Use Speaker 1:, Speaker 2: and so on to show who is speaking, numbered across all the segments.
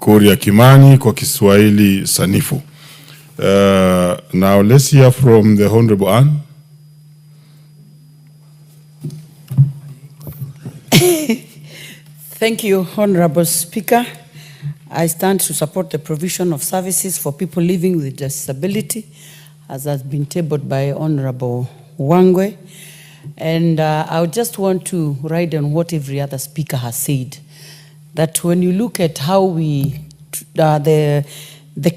Speaker 1: Kuria Kimani kwa Kiswahili sanifu. Now let's hear from the Honorable Anne.
Speaker 2: Thank you, Honorable Speaker. I stand to support the provision of services for people living with disability, as has been tabled by Honorable Wangwe. And I just want to ride on what every other speaker has said, that when you look at how we, the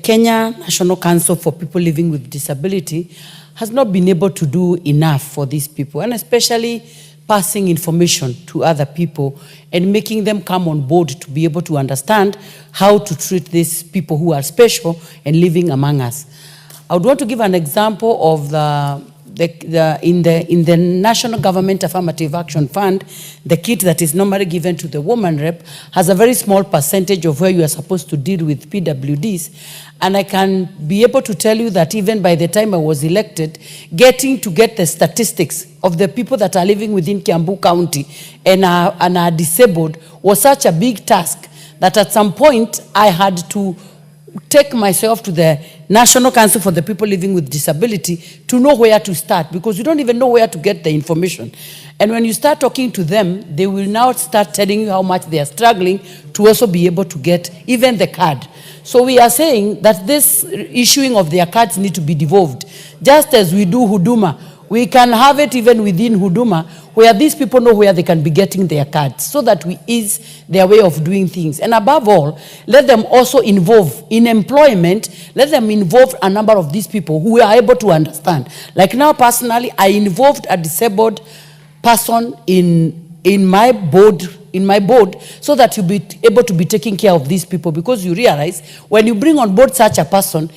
Speaker 2: Kenya National Council for People Living with Disability has not been able to do enough for these people, and especially passing information to other people and making them come on board to be able to understand how to treat these people who are special and living among us. I would want to give an example of in the National Government Affirmative Action Fund, the kit that is normally given to the woman rep has a very small percentage of where you are supposed to deal with PWDs. And I can be able to tell you that even by the time I was elected, get the statistics of the people that are living within Kiambu County and are disabled was such a big task that at some point I had to take myself to the National Council for the People Living with Disability to know where to start, because you don't even know where to get the information. And when you start talking to them, they will now start telling you how much they are struggling to also be able to get even the card. So we are saying that this issuing of their cards need to be devolved. Just as we do Huduma, we can have it even within Huduma, where these people know where they can be getting their cards, so that we ease their way of doing things. And above all, let them also involve in employment, let them involve a number of these people who are able to understand. Like now, personally, I involved a disabled person in my board, so that you'll be able to be taking care of these people, because you realize when you bring on board such a person,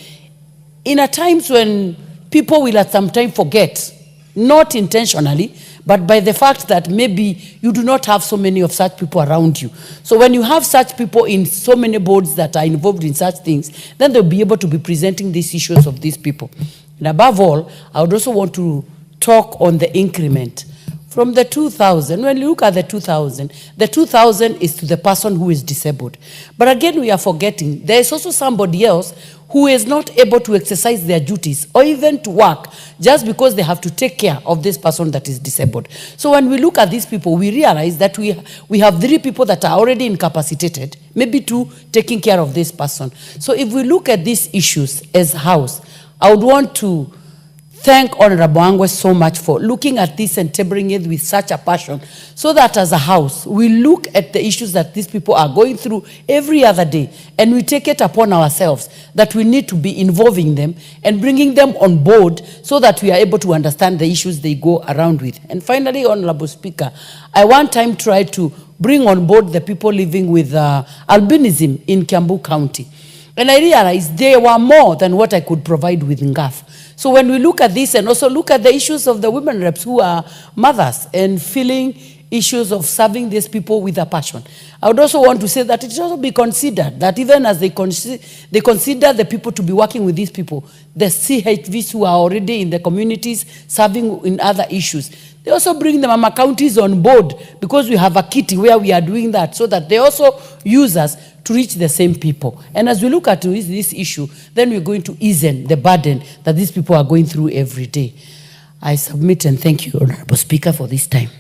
Speaker 2: in a times when people will at some time forget, not intentionally, but by the fact that maybe you do not have so many of such people around you. So when you have such people in so many boards that are involved in such things, then they'll be able to be presenting these issues of these people. And above all, I would also want to talk on the increment. From the 2,000, when you look at the 2,000 is to the person who is disabled. But again, we are forgetting, there is also somebody else who is not able to exercise their duties or even to work just because they have to take care of this person that is disabled. So when we look at these people, we realize that we have 3 people that are already incapacitated, maybe 2 taking care of this person. So if we look at these issues as a house, I would want to thank Honorable Wangwe so much for looking at this and tabling it with such a passion, so that as a house, we look at the issues that these people are going through every other day, and we take it upon ourselves that we need to be involving them and bringing them on board so that we are able to understand the issues they go around with. And finally, Honorable Speaker, I one time tried to bring on board the people living with albinism in Kiambu County. And I realized they were more than what I could provide with NGAF. So when we look at this and also look at the issues of the women reps who are mothers and feeling issues of serving these people with a passion, I would also want to say that it should also be considered that even as they consider the people to be working with these people, the CHVs who are already in the communities serving in other issues, they also bring the mama counties on board, because we have a kitty where we are doing that, so that they also use us to reach the same people. And as we look at this issue, then we're going to ease the burden that these people are going through every day. I submit and thank you, Honorable Speaker, for this time.